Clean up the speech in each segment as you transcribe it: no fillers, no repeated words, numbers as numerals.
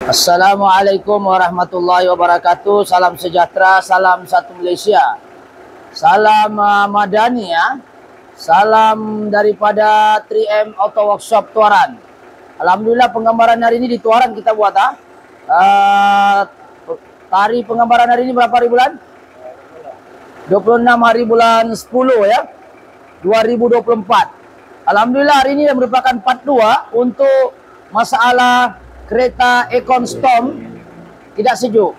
Assalamualaikum warahmatullahi wabarakatuh. Salam sejahtera, salam satu Malaysia. Salam Madani ya. Salam daripada 3M Auto Workshop Tuaran. Alhamdulillah penggambaran hari ini di Tuaran kita buat Hari penggambaran hari ini berapa hari bulan? 26 hari bulan 10 ya. 2024. Alhamdulillah hari ini merupakan part 2 untuk masalah kereta Econ Storm tidak sejuk.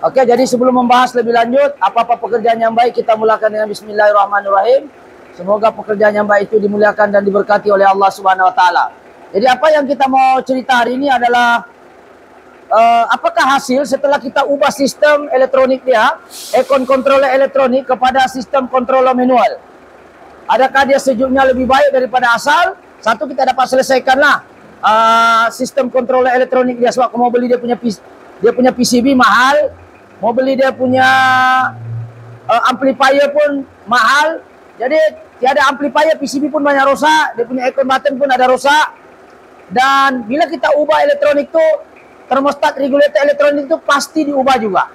Oke, jadi sebelum membahas lebih lanjut apa-apa pekerjaan yang baik, kita mulakan dengan bismillahirrahmanirrahim. Semoga pekerjaan yang baik itu dimuliakan dan diberkati oleh Allah Subhanahu wa taala. Jadi apa yang kita mau cerita hari ini adalah apakah hasil setelah kita ubah sistem elektronik dia, Econ controller elektronik kepada sistem controller manual. Adakah dia sejuknya lebih baik daripada asal? Satu, kita dapat selesaikanlah sistem controller elektronik dia, sebab mau beli dia punya PCB mahal, mau beli dia punya amplifier pun mahal. Jadi tiada amplifier, PCB pun banyak rosak, dia punya icon button pun ada rosak. Dan bila kita ubah elektronik tu, termostat regulator elektronik tu pasti diubah juga.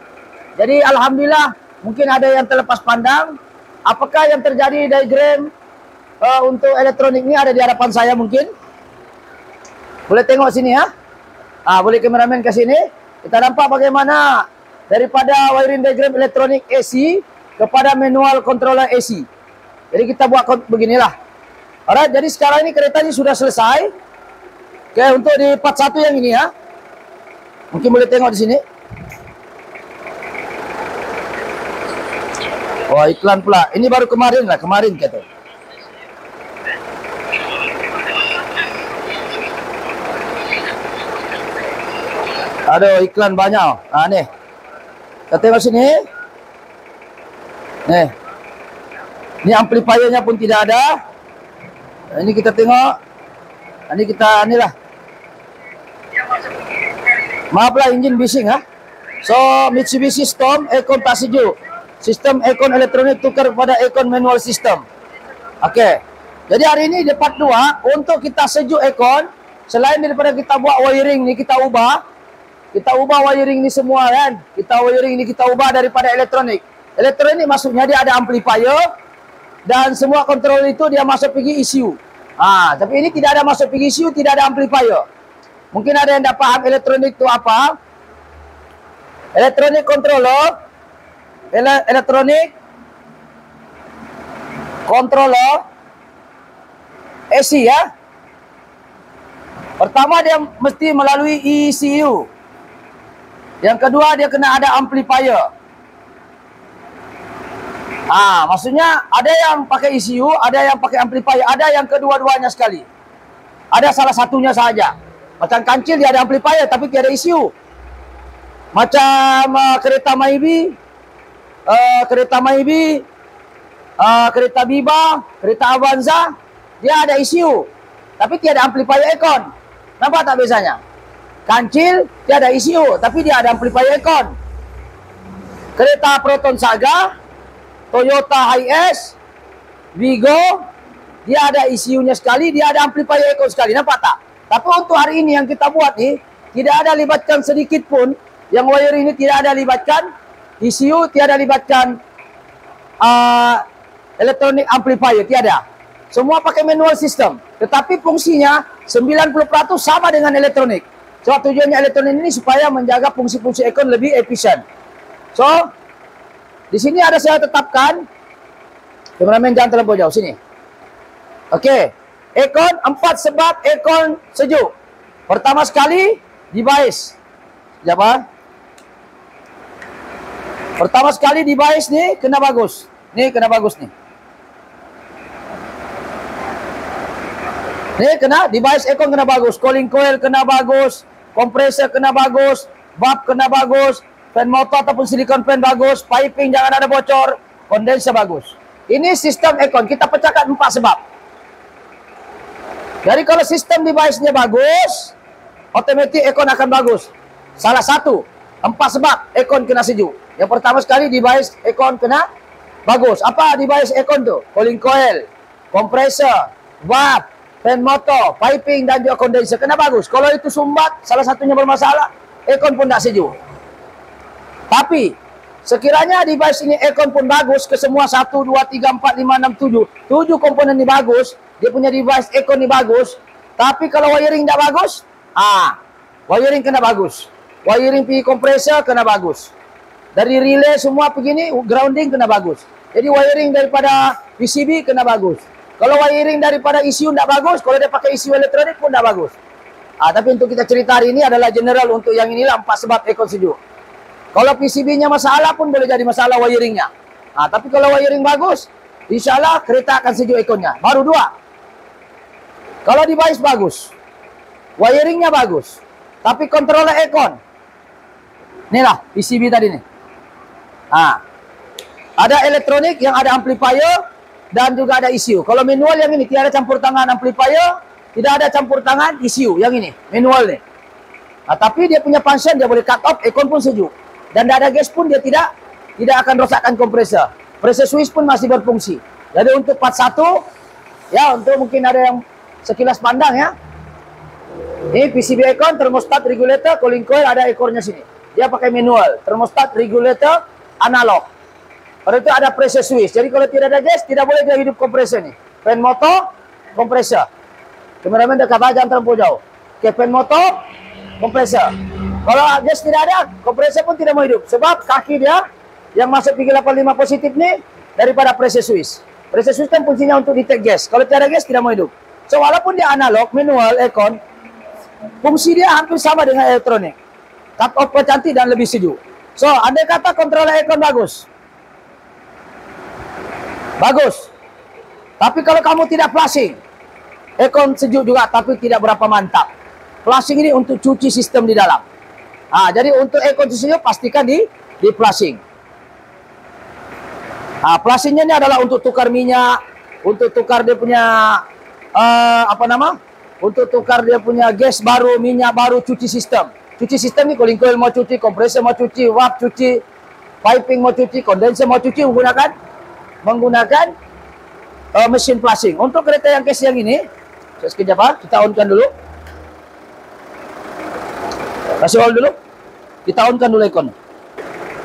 Jadi alhamdulillah, mungkin ada yang terlepas pandang. Apakah yang terjadi diagram untuk elektronik ini ada di hadapan saya mungkin. Boleh tengok sini ya. Boleh kameramen ke sini. Kita nampak bagaimana daripada wiring diagram elektronik AC kepada manual controller AC. Jadi kita buat beginilah. Alright, jadi sekarang ini kereta ini sudah selesai. Oke, untuk di part 1 yang ini ya. Mungkin boleh tengok di sini. Wah, iklan pula. Ini baru kemarin kata. Ada iklan banyak. Nih. Kita tengok sini. Nih. Ini amplifiernya pun tidak ada. Ini kita tengok. Ini kita inilah. Maaflah enjin bising So Mitsubishi Storm Econ tak sejuk. Sistem Econ elektronik tukar kepada Econ manual system. Okey. Jadi hari ini di part 2 untuk kita sejuk Econ, selain daripada kita buat wiring ni kita ubah wiring ni semua kan. Kita ubah daripada elektronik. Elektronik maksudnya dia ada amplifier dan semua kontrol itu dia masuk pergi ECU. Tapi ini tidak ada masuk pergi ECU, tidak ada amplifier. Mungkin ada yang tak faham elektronik itu apa. Elektronik controller, elektronik controller AC ya. Pertama dia mesti melalui ECU. Yang kedua dia kena ada amplifier. Maksudnya ada yang pakai ECU, ada yang pakai amplifier, ada yang kedua-duanya sekali. Ada salah satunya saja. Macam kancil dia ada amplifier tapi tiada ECU. Macam kereta Myvi, kereta Biba, kereta Avanza, dia ada ECU tapi tiada amplifier Econ. Nampak tak bezanya? Kancil dia ada ECU tapi dia ada amplifier Econ. Kereta Proton Saga, Toyota Hiace, Vigo, dia ada ECU-nya sekali, dia ada amplifier Econ sekali. Nampak tak? Tapi untuk hari ini yang kita buat ni, tidak ada libatkan sedikit pun. Yang wiring ini tidak ada libatkan ECU, tiada libatkan elektronik amplifier, tiada. Semua pakai manual system. Tetapi fungsinya 90% sama dengan elektronik. Sebab tujuannya elektronik ini supaya menjaga fungsi-fungsi Econ lebih efisien. So, di sini ada saya tetapkan. Kameramen jangan terlalu jauh sini. Okey. Econ 4 sebab Econ sejuk. Pertama sekali device. Sekejap Pertama sekali device ni kena bagus. Ni kena bagus ni. Ni kena device Econ kena bagus. Cooling coil kena bagus. Kompresor kena bagus. Valve kena bagus. Fan motor ataupun silikon fan bagus. Piping jangan ada bocor. Kondenser bagus. Ini sistem Econ. Kita pecahkan 4 sebab. Jadi kalau sistem device-nya bagus, otomatis Econ akan bagus. Salah satu, 4 sebab Econ kena sejuk. Yang pertama sekali device Econ kena bagus. Apa device Econ tu? Cooling coil, kompresor, valve, fan motor, piping dan juga kondenser kena bagus. Kalau itu sumbat, salah satunya bermasalah, aircon pun tak sejuk. Tapi sekiranya device ini aircon pun bagus, ke semua 1, 2, 3, 4, 5, 6, 7. 7 komponen ini bagus, dia punya device aircon ini bagus. Tapi kalau wiring tak bagus, wiring kena bagus. Wiring pergi kompresor kena bagus. Dari relay semua begini, grounding kena bagus. Jadi wiring daripada PCB kena bagus. Kalau wiring daripada ECU tak bagus, kalau dia pakai ECU elektronik pun tak bagus. Tapi untuk kita cerita hari ini adalah general untuk yang inilah 4 sebab aircon sejuk. Kalau PCB-nya masalah pun boleh jadi masalah wiringnya. Tapi kalau wiring bagus, insyaAllah kereta akan sejuk airconnya. Baru 2. Kalau device bagus, wiringnya bagus, tapi controller aircon. Inilah PCB tadi nih. Ada elektronik yang ada amplifier dan juga ada ECU. Kalau manual yang ini tidak ada campur tangan amplifier, tidak ada campur tangan ECU. Yang ini manual nih. Tapi dia punya function, dia boleh cut off, aircon pun sejuk. Dan tidak ada gas pun dia tidak akan rosakkan kompresor. Pressure switch pun masih berfungsi. Jadi untuk part 1, ya untuk mungkin ada yang sekilas pandang ya. Ini PCB aircon, thermostat regulator, cooling coil, ada ekornya sini. Dia pakai manual, thermostat regulator, analog. Pada itu ada pressure switch. Jadi kalau tidak ada gas, tidak boleh dia hidup kompresor nih. Fan motor, kompresor. Kameramen dekat aja, jangan terlalu jauh. Oke, fan motor, kompresor. Kalau gas tidak ada, kompresor pun tidak mau hidup. Sebab kaki dia yang masuk PG85 positif nih daripada pressure switch. Pressure switch kan fungsinya untuk detect gas. Kalau tidak ada gas, tidak mau hidup. So, walaupun dia analog, manual, aircon, fungsi dia hampir sama dengan elektronik. Cut off cantik dan lebih sejuk. So, andai kata controller aircon bagus. Bagus. Tapi kalau kamu tidak flushing, aircon sejuk juga tapi tidak berapa mantap. Flushing ini untuk cuci sistem di dalam. Jadi untuk aircon sejuk pastikan di flushing. Flushingnya ini adalah untuk tukar minyak, untuk tukar dia punya untuk tukar dia punya gas baru, minyak baru, cuci sistem. Cuci sistem ni cooling coil mau cuci, kompresor mau cuci, valve cuci, piping mau cuci, kondenser mau cuci menggunakan mesin flushing. Untuk kereta yang case yang ini, sekejap kita on-kan dulu. Kasih hold dulu. Kita on-kan dulu aircon.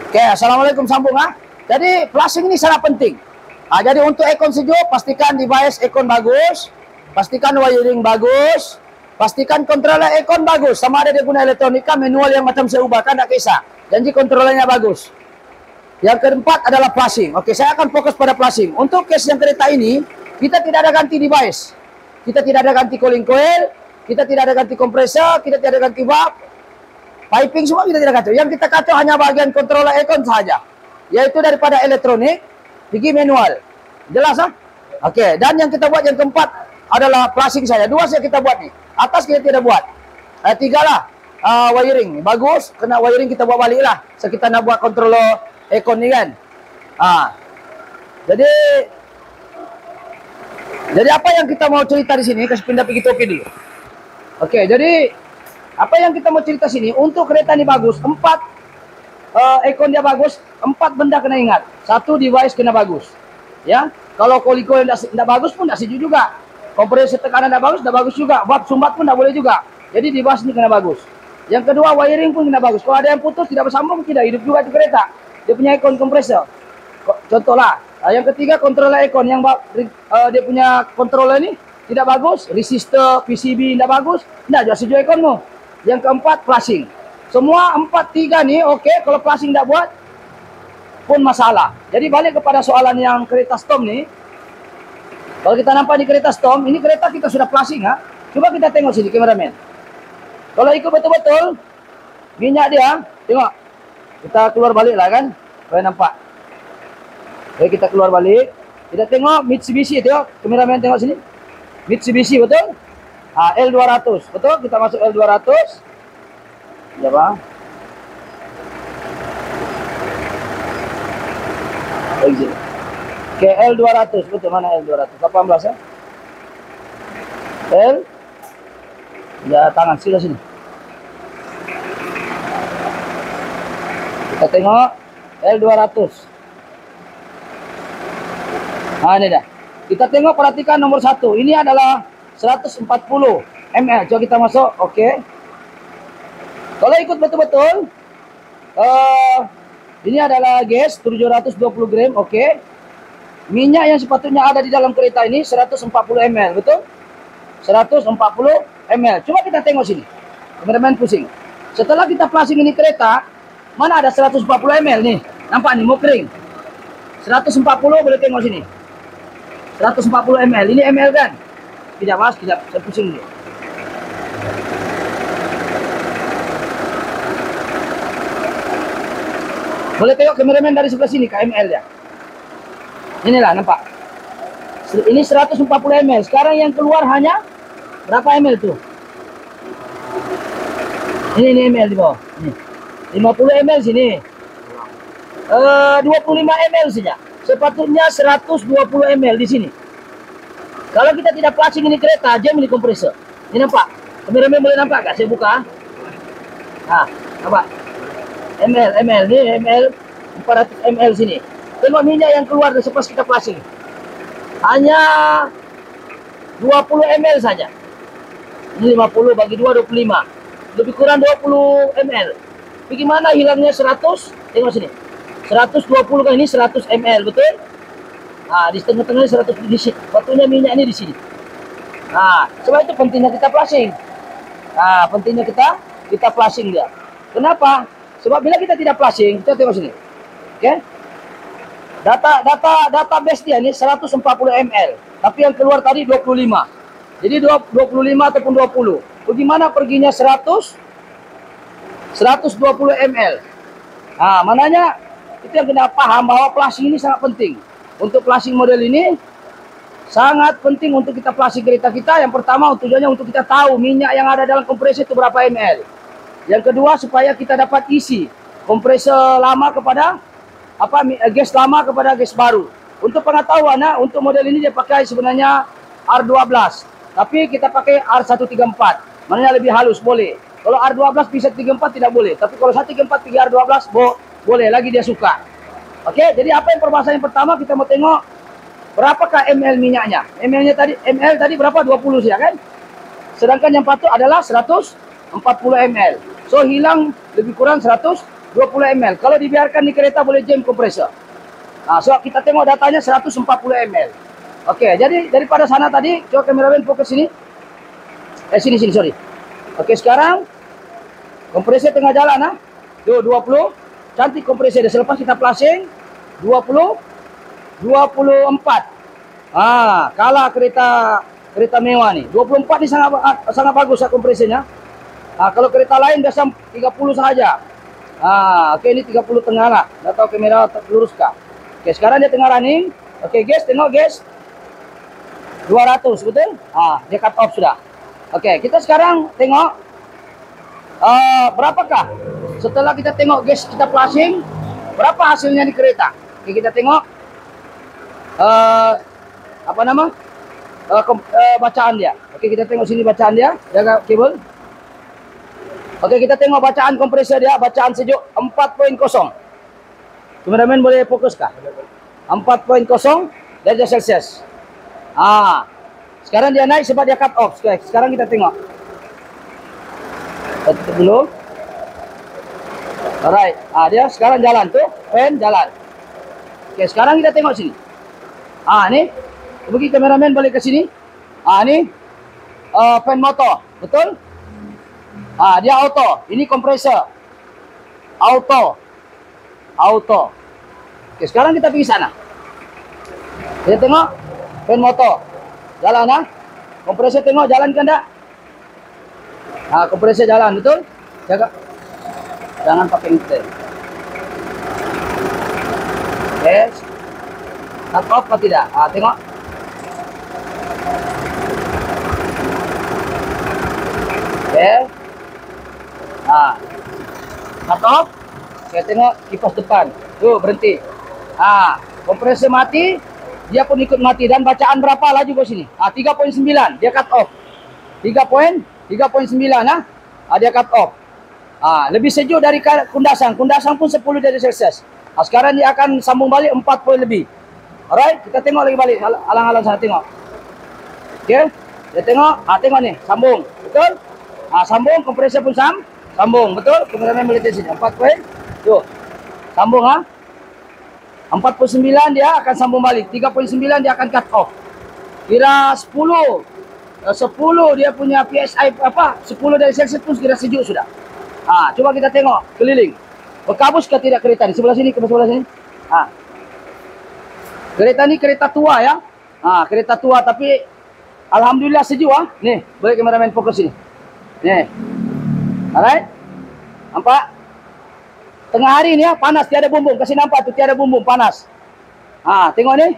Oke, assalamualaikum, sambung Jadi flushing ini sangat penting. Jadi untuk aircon sejuk, pastikan device aircon bagus, pastikan wiring bagus, pastikan controller aircon bagus. Sama ada dia guna elektronika manual yang macam saya ubahkan, tak kisah. Janji controllernya bagus. Yang keempat adalah flushing. Oke, saya akan fokus pada flushing. Untuk case yang kereta ini, kita tidak ada ganti device. Kita tidak ada ganti cooling coil, kita tidak ada ganti kompresor, kita tidak ada ganti valve, piping semua kita tidak kacau. Yang kita kacau hanya bagian controller aircon saja. Yaitu daripada elektronik, pergi manual. Jelas Oke, dan yang kita buat yang keempat adalah flushing saja. 2 saja kita buat nih. Atas kita tidak buat. 3 lah. Wiring. Bagus. Kena wiring kita buat balik lah. So, kita nak buat controller aircon ni kan. Jadi apa yang kita mau cerita di sini? Kasih pindah pergi topi dulu. Oke, jadi apa yang kita mau cerita sini? Untuk kereta ini bagus. 4 aircon dia bagus. 4 benda kena ingat. 1, device kena bagus. Ya, kalau cooling coil tidak bagus pun tidak sejuk juga. Kompresor tekanan tidak bagus juga. Valve sumbat pun tidak boleh juga. Jadi device ini kena bagus. Yang kedua, wiring pun kena bagus. Kalau ada yang putus tidak bersambung, tidak hidup juga itu kereta. Dia punya aircon kompresor. Contohlah. Yang ketiga, controller aircon yang dia punya controller ini tidak bagus. Resistor, PCB tidak bagus. Tidak juga sejuk airconmu. Yang keempat, flushing. Semua 4-3 nih, oke. Kalau flushing tidak buat, pun masalah. Jadi balik kepada soalan yang kereta storm nih. Kalau kita nampak di kereta storm, ini kereta kita sudah flushing Coba kita tengok sini kameramen. Kalau ikut betul-betul minyak dia, tengok. Kita keluar balik lah kan. Supaya nampak. Oke, kita keluar balik. Kita tengok Mitsubishi, tengok. Kameramen tengok sini. Mitsubishi betul? L200. Betul? Kita masuk L200. Ya, Bang. Exit. Oke, L200. Betul, mana L200? 18 ya? L. Ya, tangan. Sini. Kita tengok L200. Ini dah. Kita tengok, perhatikan nomor 1. Ini adalah 140 ml. Coba kita masuk. Oke. Kalau ikut betul-betul, ini adalah gas 720 gram, oke. Minyak yang sepatutnya ada di dalam kereta ini 140 ml, betul? 140 ml. Coba kita tengok sini. Kameramen pusing. Setelah kita flashing ini kereta, mana ada 140 ml nih? Nampak nih, mau kering. 140 boleh tengok sini. 140 ml. Ini ml kan? Tidak mas, tidak. Saya pusing dulu. Boleh tengok kameramen dari sebelah sini KML ya. Inilah nampak. Ini 140 ml. Sekarang yang keluar hanya berapa ml tuh? Ini ml di bawah. Ini. 50 ml sini. 25 ml saja. Sepatutnya 120 ml di sini. Kalau kita tidak flashing ini kereta, jam ini kompresor. Ini nampak. Kameramen boleh nampak gak? Saya buka. Nah, nampak. ml ni ml 400 ml sini. Tengok minyak yang keluar selepas kita flashing. Hanya 20 ml saja. Ini 50 bagi 2 25. Lebih kurang 20 ml. Bagaimana hilangnya 100? Tengok sini. 120 kan ini 100 ml, betul? Nah, di tengah-tengah 100 di sini. Waktunya minyak ini di sini. Nah, sebab itu pentingnya kita flashing. Nah, pentingnya kita flashing dia. Kenapa? Sebab bila kita tidak flashing, kita tengok sini. Oke. Database dia ini 140 ml, tapi yang keluar tadi 25. Jadi 25 ataupun 20. Bagaimana perginya 120 ml? Nah, mananya itu yang kena paham bahwa flashing ini sangat penting. Untuk flashing model ini sangat penting untuk kita flashing kereta kita. Yang pertama tujuannya untuk kita tahu minyak yang ada dalam kompresor itu berapa ml. Yang kedua supaya kita dapat isi kompresor lama kepada gas lama kepada gas baru. Untuk pengetahuan, untuk model ini dia pakai sebenarnya R12, tapi kita pakai R134. Mananya lebih halus boleh. Kalau R12 bisa 34 tidak boleh, tapi kalau 134 pergi R12 boleh lagi dia suka. Oke, jadi apa yang permasalahan yang pertama kita mau tengok berapakah ml minyaknya. ml tadi berapa? 20 ya kan? Sedangkan yang patut adalah 140 ml. So hilang lebih kurang 120 ml. Kalau dibiarkan di kereta boleh jam kompresor. Nah, so kita tengok datanya 140 ml. Oke, jadi daripada sana tadi, coba kameramen fokus sini. Sini, sorry. Oke, sekarang kompresor tengah jalan, 20. Cantik kompresor dia. Selepas kita flashing 24. Kalah kereta mewah nih. 24 ni sangat bagus kompresornya. Kalau kereta lain biasa 30 saja. Oke, ini 30 tengah lah. Dah tahu kamera luruskan. Oke, sekarang dia tengah running. Oke, gas, tengok gas. 200, betul? Dia cut off sudah. Oke, kita sekarang tengok berapakah setelah kita tengok gas kita flashing, berapa hasilnya di kereta. Oke, kita tengok bacaan dia. Oke, kita tengok sini bacaan dia. Jaga kabel. Oke, kita tengok bacaan kompresor dia, bacaan sejuk 4.0. Kameramen boleh fokus kah? 4.0 derajat Celcius. Sekarang dia naik sebab dia cut off. Sekarang kita tengok. Tutup dulu. Alright. Dia sekarang jalan tuh, fan jalan. Oke, sekarang kita tengok sini. Ni. Bagi kameramen balik ke sini. Ni fan motor, betul? Dia auto. Ini kompresor. Auto. Oke, sekarang kita pergi sana. Kita tengok fan motor. Jalan, kompresor tengok jalan kan tak? Kompresor jalan, betul? Jaga. Jangan pakai inter. Yes. Cut off atau tidak? Tengok. Okay. Cut off. Saya tengok kipas depan. Tuh, berhenti. Kompresor mati. Dia pun ikut mati. Dan bacaan berapa laju ke sini? 3.9. Dia cut off. 3.9. Dia cut off. Lebih sejuk dari kundasan. Kundasan pun 10 derajat Celcius. Sekarang dia akan sambung balik 4 poin lebih. Alright, kita tengok lagi balik. Alang-alang sana tengok. Okey. Dia tengok. Tengok ni. Sambung. Betul? Sambung. Kompresor pun Sambung, betul? Kameramen boleh lihat sini. 4 poin. Tuh. Sambung ha. 49 dia akan sambung balik. 3.9 dia akan cut off. Kira 10. 10 dia punya PSI apa? 10 dari Celsius pun kira sejuk sudah. Coba kita tengok keliling. Berkabus ke tidak kereta di sebelah sini ke sebelah sini? Kereta ni kereta tua ya. Kereta tua tapi alhamdulillah sejuk Nih, boleh kameramen fokus sini. Nih. Alright? Nampak? Tengah hari ni ya, panas, tiada bumbung. Kasih nampak tu, tiada bumbung, panas. Tengok ni.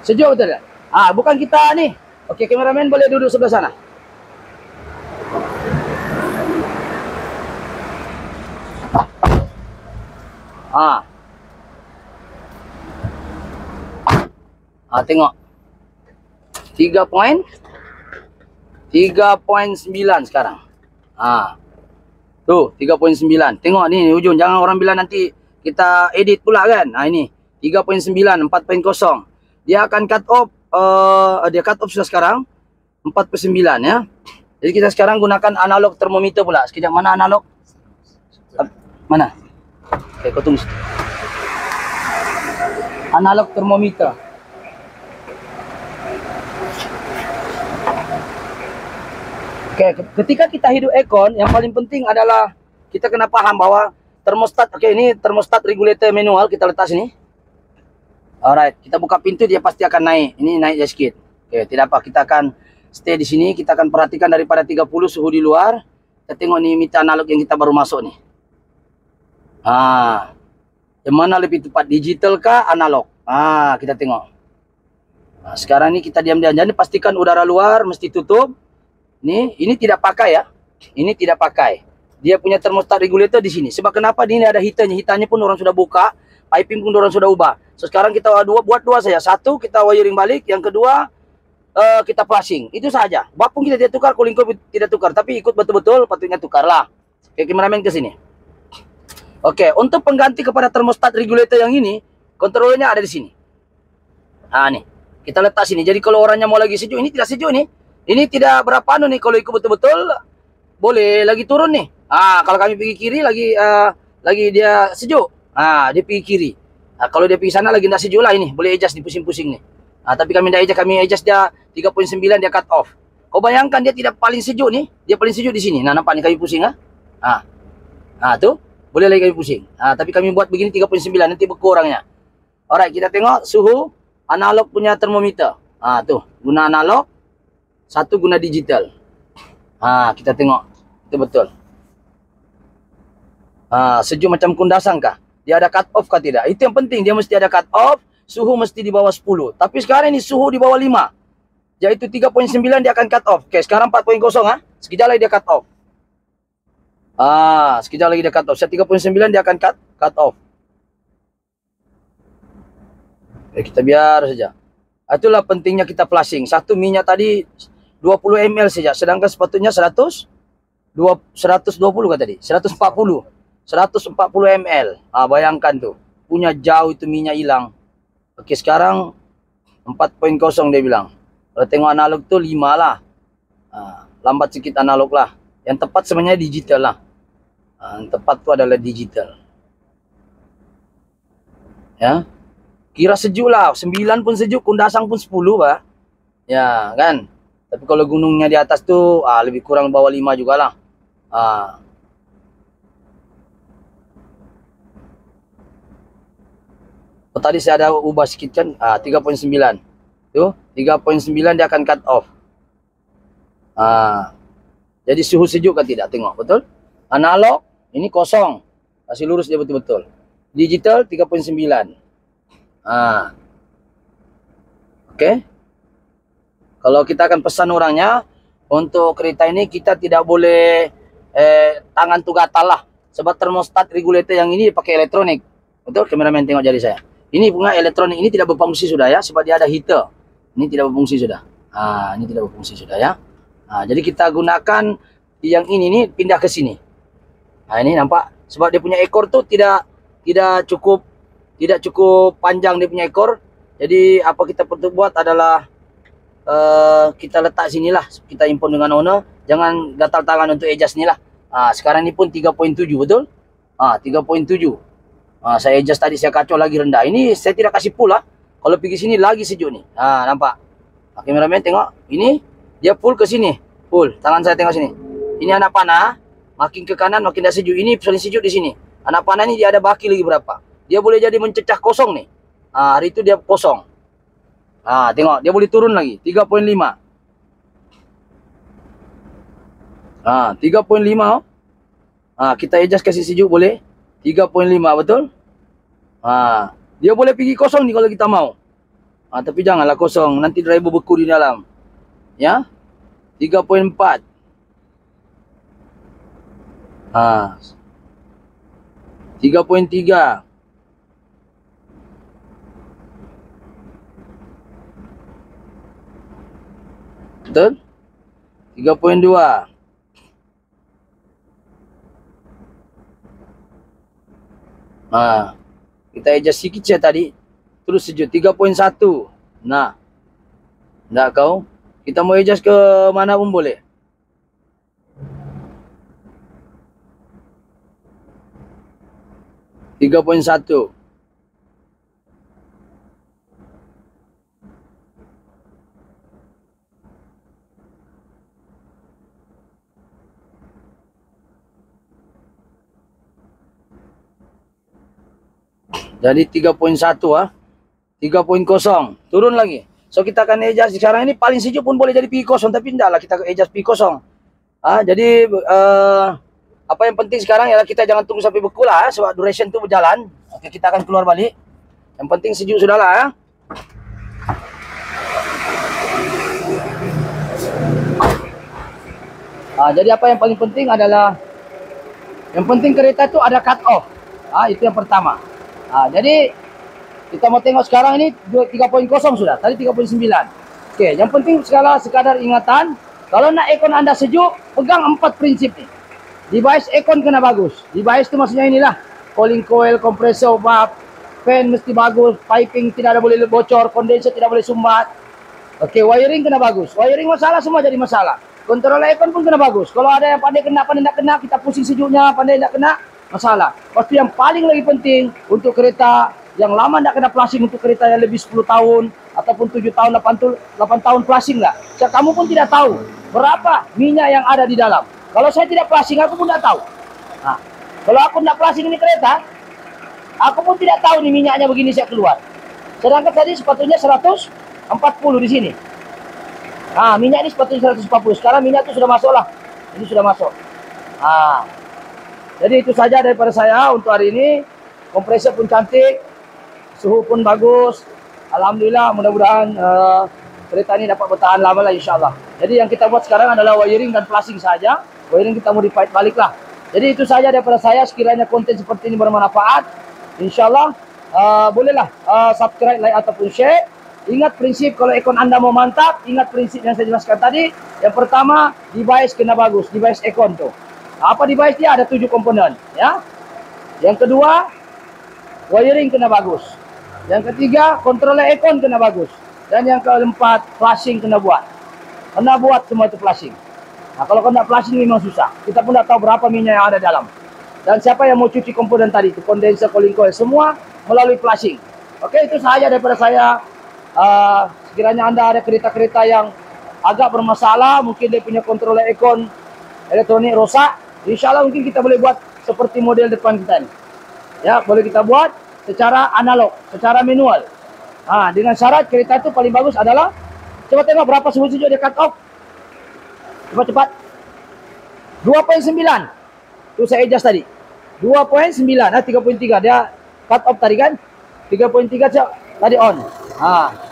Sejuk betul tak? Bukan kita ni. Okey, kameramen boleh duduk sebelah sana. Tengok. 3.9 sekarang. Tuh 3.9. Tengok ni ujung, jangan orang bilang nanti kita edit pula kan. Ini 3.9, 4.0. Dia akan cut off dia cut off sudah sekarang 4.9 ya. Jadi kita sekarang gunakan analog termometer pula. Sekejap, mana analog? Mana? Okey, kau tunggu. Analog termometer. Okey, ketika kita hidup aircon, yang paling penting adalah kita kena faham bahwa termostat, ini termostat regulator manual, kita letak sini. Alright, kita buka pintu dia pasti akan naik. Ini naik je sikit. Okey, tidak apa, kita akan stay di sini, kita akan perhatikan daripada 30 suhu di luar. Kita tengok ni meter analog yang kita baru masuk ni. Yang mana lebih tepat, digital kah analog? Kita tengok. Sekarang ni kita diam-diam, jadi pastikan udara luar mesti tutup. Ini tidak pakai ya. Ini tidak pakai. Dia punya termostat regulator di sini. Sebab kenapa ini ada heaternya? Heaternya pun orang sudah buka, piping pun orang sudah ubah. So sekarang kita buat dua saja. Satu kita wiring balik, yang kedua kita flushing. Itu saja. Bapung kita tidak tukar, cooling coil tidak tukar, tapi ikut betul-betul patutnya tukarlah. Oke, kameramen ke sini. Oke, untuk pengganti kepada termostat regulator yang ini, kontrolnya ada di sini. Nih. Kita letak sini. Jadi kalau orangnya mau lagi sejuk, ini tidak sejuk nih. Ini tidak berapa nih, kalau ikut betul-betul boleh lagi turun nih. Kalau kami pergi kiri lagi dia sejuk. Dia pergi kiri. Kalau dia pergi sana lagi tidak sejuk lah, ini boleh adjust nih, pusing-pusing nih. Tapi kami tidak adjust, kami adjust dia 3.9 dia cut off. Kau bayangkan dia tidak paling sejuk nih, dia paling sejuk di sini. Nampak nih kami pusing tuh boleh lagi kami pusing. Tapi kami buat begini 3.9 nanti berkurangnya. Alright, kita tengok suhu analog punya termometer. Tuh guna analog, satu guna digital. Kita tengok itu betul. Sejuk macam kundasan kah? Dia ada cut off kah tidak? Itu yang penting, dia mesti ada cut off. Suhu mesti di bawah 10. Tapi sekarang ini suhu di bawah 5. Yaitu 3.9 dia akan cut off. Oke, sekarang 4.0 sekejap lagi dia cut off. Sekejap lagi dia cut off. 3.9 dia akan cut off. Kita biar saja. Itulah pentingnya kita flushing. Satu minyak tadi 20 ml saja, sedangkan sepatutnya 120 kah tadi? 140 ml. Bayangkan tuh, punya jauh itu minyak hilang. Oke, sekarang 4.0 dia bilang. Kalau tengok analog tuh 5 lah. Lambat sedikit analog lah. Yang tepat sebenarnya digital lah. Yang tepat tuh adalah digital. Ya. Kira sejuk lah, 9 pun sejuk, Kundasang pun 10 Pak. Ya kan. Tapi kalau gunungnya di atas tuh lebih kurang bawah 5 juga lah. Tadi saya ada ubah sedikit kan, 3.9. Tuh, 3.9 dia akan cut off. Jadi suhu sejuk kan tidak? Tengok, betul? Analog, ini kosong. Kasih lurus dia betul-betul. Digital, 3.9. Oke. Kalau kita akan pesan orangnya, untuk kereta ini kita tidak boleh tangan tu gatal lah. Sebab termostat regulator yang ini pakai elektronik. Betul? Kameramen tengok jari saya. Ini bunga elektronik ini tidak berfungsi sudah ya, sebab dia ada heater. Ini tidak berfungsi sudah. Ini tidak berfungsi sudah ya. Jadi kita gunakan yang ini nih, pindah ke sini. Ini nampak, sebab dia punya ekor tuh tidak cukup panjang dia punya ekor. Jadi apa kita perlu buat adalah kita letak sinilah, kita import dengan owner, jangan gatal tangan untuk adjust ni lah. Sekarang ni pun 3.7 betul? 3.7. Saya adjust tadi, saya kacau lagi rendah. Ini saya tidak kasih full lah. Kalau pergi sini lagi sejuk ni. Nampak? Kameraman tengok, ini dia full ke sini. Full. Tangan saya tengok sini. Ini anak panah, makin ke kanan makin dah sejuk. Ini paling sejuk di sini. Anak panah ni dia ada baki lagi berapa. Dia boleh jadi mencecah kosong nih. Hari itu dia kosong. Tengok, dia boleh turun lagi 3.5. 3.5. Kita adjust kasih sejuk boleh 3.5 betul. Dia boleh pergi kosong nih kalau kita mau. Tapi janganlah kosong, nanti driver beku di dalam. Ya. 3.4. 3.3. Betul? 3.2. Kita adjust sikit je tadi. Terus sejuk 3.1. Nah. Tak kau? Kita mau adjust ke mana pun boleh. Tiga poin satu. Jadi 3.1 3.0 turun lagi. So kita akan adjust sekarang ini paling sejuk pun boleh jadi pi kosong, tapi tidaklah kita adjust pi kosong. Jadi apa yang penting sekarang ialah kita jangan tunggu sampai beku lah, sebab duration tu berjalan. Oke, kita akan keluar balik. Yang penting sejuk sudahlah. Jadi apa yang paling penting adalah, yang penting kereta itu ada cut off. Itu yang pertama. Jadi kita mau tengok sekarang ini 3.0 sudah, tadi 3.9. Oke, yang penting sekadar ingatan, kalau nak aircon Anda sejuk, pegang 4 prinsip nih. Device aircon kena bagus. Device itu maksudnya inilah, cooling coil, kompresor, valve, fan mesti bagus, piping tidak ada boleh bocor, condenser tidak boleh sumbat. Oke, wiring kena bagus. Wiring masalah semua jadi masalah. Controller aircon pun kena bagus. Kalau ada yang pandai kena, pandai tak kena, kita pusing sejuknya, pandai tak kena, masalah. Pasti yang paling lagi penting untuk kereta yang lama tidak kena flashing, untuk kereta yang lebih 10 tahun ataupun 7 tahun, 8 tahun flashing lah. Kamu pun tidak tahu berapa minyak yang ada di dalam. Kalau saya tidak flashing, aku pun tidak tahu. Kalau aku tidak flashing ini kereta, aku pun tidak tahu nih minyaknya begini saya keluar. Sedangkan tadi sepatunya 140 di sini. Minyak ini sepatunya 140. Sekarang minyak itu sudah masuk lah. Ini sudah masuk. Jadi itu saja daripada saya untuk hari ini. Kompresor pun cantik, suhu pun bagus. Alhamdulillah, mudah-mudahan kereta ini dapat bertahan lama lah insyaAllah. Jadi yang kita buat sekarang adalah wiring dan flashing saja. Wiring kita modify balik lah. Jadi itu saja daripada saya. Sekiranya konten seperti ini bermanfaat, insyaAllah bolehlah subscribe, like ataupun share. Ingat prinsip kalau aircon Anda mau mantap, ingat prinsip yang saya jelaskan tadi. Yang pertama, device kena bagus, device aircon tuh. Apa device dia? Ada 7 komponen, ya. Yang kedua, wiring kena bagus. Yang ketiga, controller aircon kena bagus. Dan yang keempat, flashing kena buat. Kena buat semua itu flashing. Kalau kena flashing memang susah. Kita pun tak tahu berapa minyak yang ada dalam. Dan siapa yang mau cuci komponen tadi, itu condenser, cooling coil, semua melalui flashing. Oke, itu saja daripada saya. Sekiranya Anda ada kereta-kereta yang agak bermasalah, mungkin dia punya controller aircon elektronik rosak, insyaAllah mungkin kita boleh buat seperti model depan kita ini. Ya, boleh kita buat secara analog, secara manual. Dengan syarat kereta itu paling bagus adalah, coba tengok berapa suhu sejuk dia cut off. Cepat-cepat. 2.9. Itu saya adjust tadi. 2.9, 3.3 dia cut off tadi kan. 3.3 tadi on.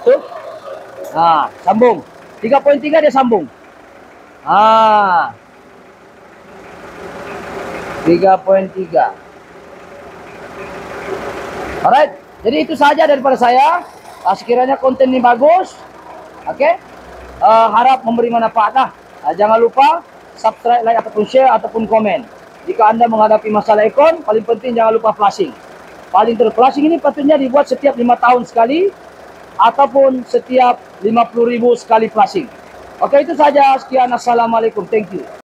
Tuh. Sambung. 3.3 dia sambung. 3.3. Alright. Jadi itu saja daripada saya. Sekiranya konten ini bagus, oke, harap memberi manfaat lah. Jangan lupa subscribe, like ataupun share ataupun komen. Jika Anda menghadapi masalah aircon, paling penting jangan lupa flashing. Paling terus flashing ini patutnya dibuat setiap 5 tahun sekali. ataupun setiap 50.000 sekali flashing. Oke, itu saja. Sekian, assalamualaikum, thank you.